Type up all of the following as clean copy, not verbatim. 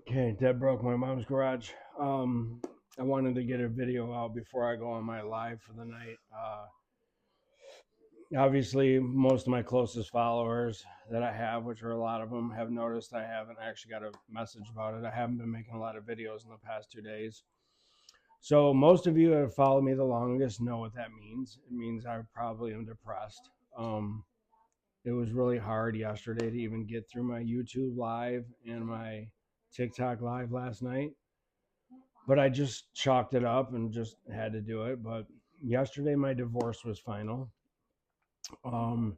Okay, Deb broke my mom's garage. I wanted to get a video out before I go on my live for the night. Obviously, most of my closest followers that I have, which are a lot of them, have noticed I haven't actually got a message about it. I haven't been making a lot of videos in the past 2 days. So most of you that have followed me the longest know what that means. It means I probably am depressed. It was really hard yesterday to even get through my YouTube live and my TikTok live last night, but I just chalked it up and just had to do it. But yesterday, my divorce was final. Um,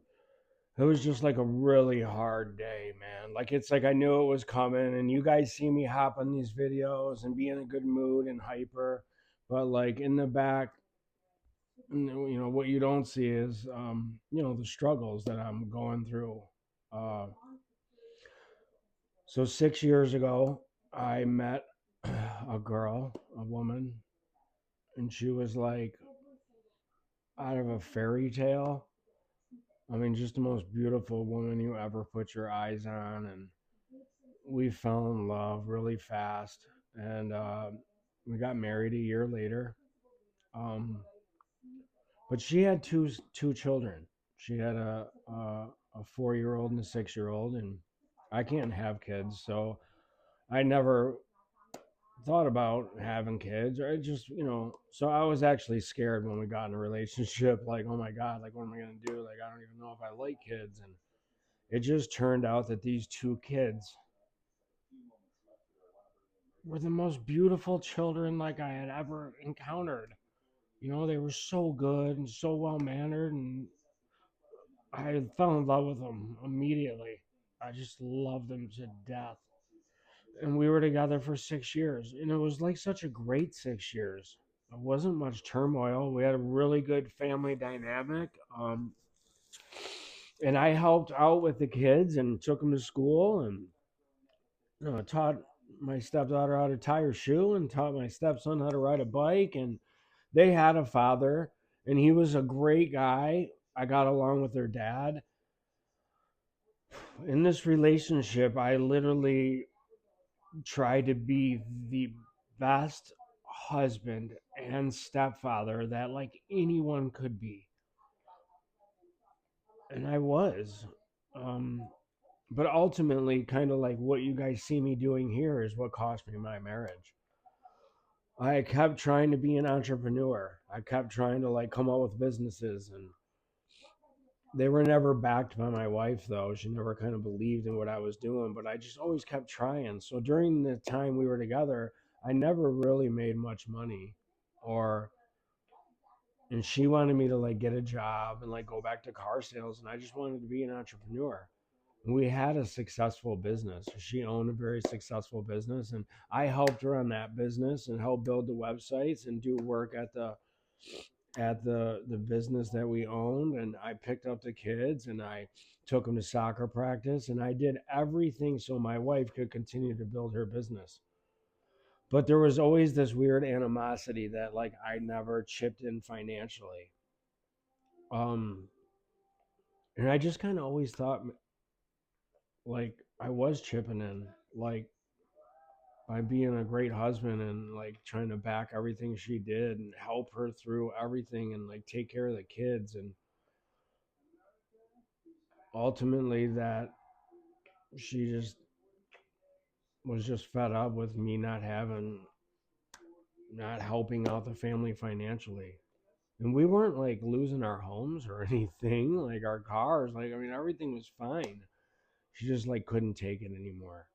it was just like a really hard day, man. Like it's like I knew it was coming, and you guys see me hop on these videos and be in a good mood and hyper, but like in the back, what you don't see is, the struggles that I'm going through. Uh, so 6 years ago, I met a girl, a woman, and she was like out of a fairy tale. I mean, just the most beautiful woman you ever put your eyes on. And we fell in love really fast. And we got married a year later. Um, but she had two children. She had a 4 year old and a 6 year old. And I can't have kids. So I never thought about having kids, or I just, so I was actually scared when we got in a relationship, like, oh my God, like, what am I going to do? Like, I don't even know if I like kids. And it just turned out that these two kids were the most beautiful children like I had ever encountered. They were so good and so well mannered, and I fell in love with them immediately. I just loved them to death. And we were together for 6 years, and it was like such a great 6 years. There wasn't much turmoil. We had a really good family dynamic. And I helped out with the kids and took them to school, and taught my stepdaughter how to tie her shoe and taught my stepson how to ride a bike. And they had a father, and he was a great guy. I got along with their dad. In this relationship, I literally tried to be the best husband and stepfather that like anyone could be. And I was. Um, but ultimately, kind of like what you guys see me doing here is what cost me my marriage. I kept trying to be an entrepreneur. I kept trying to like come up with businesses, and they were never backed by my wife though. She never kind of believed in what I was doing, but I just always kept trying. So during the time we were together, I never really made much money, or and she wanted me to like get a job and like go back to car sales, and I just wanted to be an entrepreneur. And we had a successful business. She owned a very successful business, and I helped her on that business and helped build the websites and do work at the business that we owned. And I picked up the kids and I took them to soccer practice, and I did everything so my wife could continue to build her business. But there was always this weird animosity that like I never chipped in financially. Um and I just kind of always thought like I was chipping in, like by being a great husband and like trying to back everything she did and help her through everything and like take care of the kids. And ultimately that she just was just fed up with me not helping out the family financially. And we weren't like losing our homes or anything, like our cars, like I mean everything was fine. She just like couldn't take it anymore.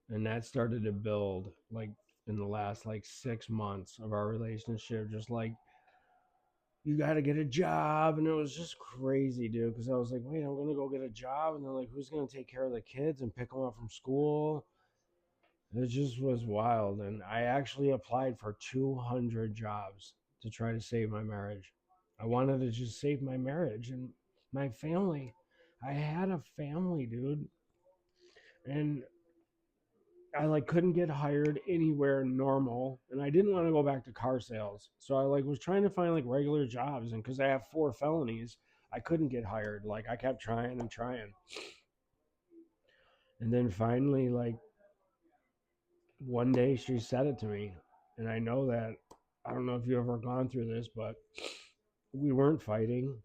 And that started to build like in the last like 6 months of our relationship, just like you got to get a job. And it was just crazy, dude, because I was like, wait, I'm gonna go get a job, and then like who's gonna take care of the kids and pick them up from school? It just was wild. And I actually applied for 200 jobs to try to save my marriage. I wanted to just save my marriage and my family. I had a family, dude. And I like couldn't get hired anywhere normal, and I didn't want to go back to car sales. So I like was trying to find like regular jobs, and cuz I have 4 felonies, I couldn't get hired. Like I kept trying and trying. And then finally like one day she said it to me, and I know that, I don't know if you've ever gone through this, but we weren't fighting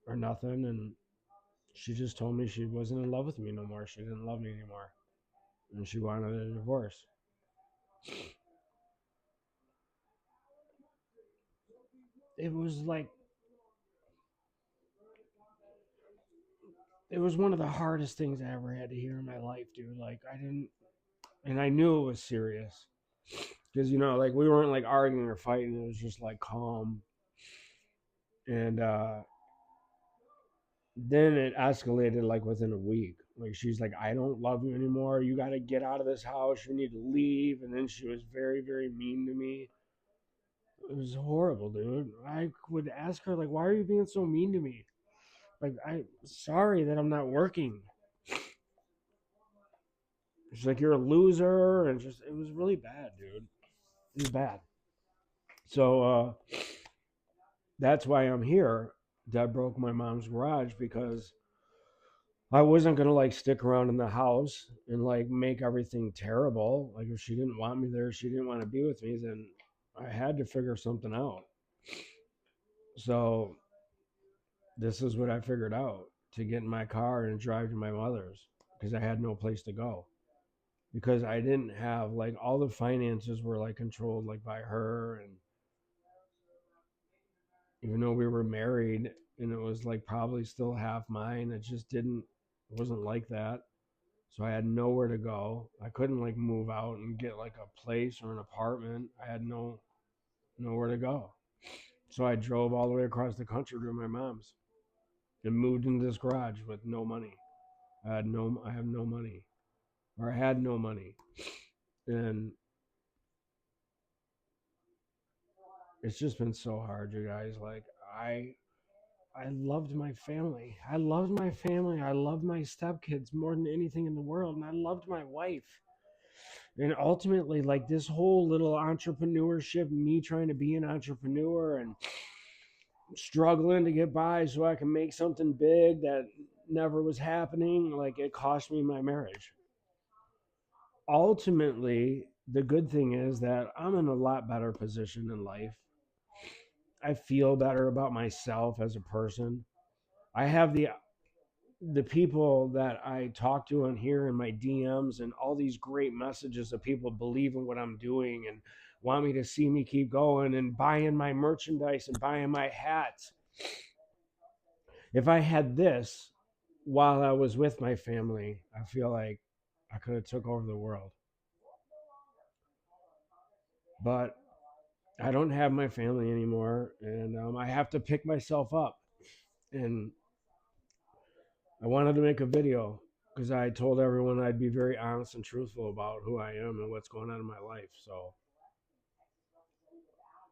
or nothing, and she just told me she wasn't in love with me no more. She didn't love me anymore, and she wanted a divorce. It was like, it was one of the hardest things I ever had to hear in my life, dude. Like, I didn't, and I knew it was serious because, like, we weren't like arguing or fighting. It was just like calm. And then it escalated like within a week. Like, she's like, I don't love you anymore. You got to get out of this house. You need to leave. And then she was very, very mean to me. It was horrible, dude. I would ask her, like, why are you being so mean to me? Like, I'm sorry that I'm not working. She's like, you're a loser. And just, it was really bad, dude. It was bad. So that's why I'm here. Dad broke my mom's garage because I wasn't gonna like stick around in the house and like make everything terrible. Like, if she didn't want me there, she didn't want to be with me, then I had to figure something out. So this is what I figured out, to get in my car and drive to my mother's because I had no place to go. Because I didn't have, like, all the finances were like controlled like by her, and even though we were married and it was like probably still half mine, it wasn't like that. So I had nowhere to go. I couldn't like move out and get like a place or an apartment. I had nowhere to go. So I drove all the way across the country to my mom's and moved into this garage with no money. I have no money. Or I had no money. And it's just been so hard, you guys. Like, I loved my family. I loved my family. I loved my stepkids more than anything in the world. And I loved my wife. And ultimately, like, this whole little entrepreneurship, me trying to be an entrepreneur and struggling to get by so I can make something big that never was happening, like, it cost me my marriage. Ultimately, the good thing is that I'm in a lot better position in life. I feel better about myself as a person. I have the people that I talk to on here in my DMs and all these great messages of people believe in what I'm doing and want me to see me keep going and buying my merchandise and buying my hats. If I had this while I was with my family, I feel like I could have took over the world. But I don't have my family anymore, and I have to pick myself up. And I wanted to make a video because I told everyone I'd be very honest and truthful about who I am and what's going on in my life. So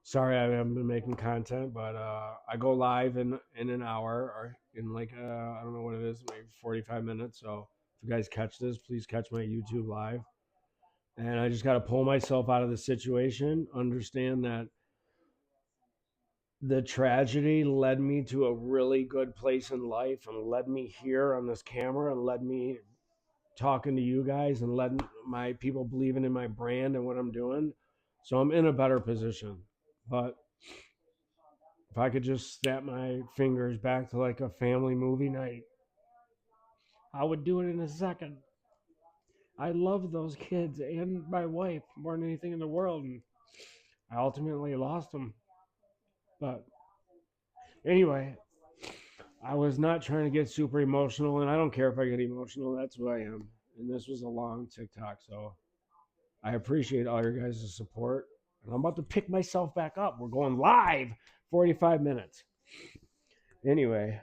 sorry I haven't been making content, but I go live in an hour or in like I don't know what it is, maybe 45 minutes. So if you guys catch this, please catch my YouTube live. And I just got to pull myself out of the situation, understand that the tragedy led me to a really good place in life and led me here on this camera and led me talking to you guys and letting my people believing in my brand and what I'm doing. So I'm in a better position. But if I could just snap my fingers back to like a family movie night, I would do it in a second. I love those kids and my wife more than anything in the world. And I ultimately lost them. But anyway, I was not trying to get super emotional, and I don't care if I get emotional. That's who I am. And this was a long TikTok, so I appreciate all your guys' support. And I'm about to pick myself back up. We're going live 45 minutes. Anyway,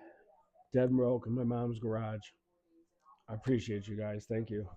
dead broke in my mom's garage. I appreciate you guys. Thank you.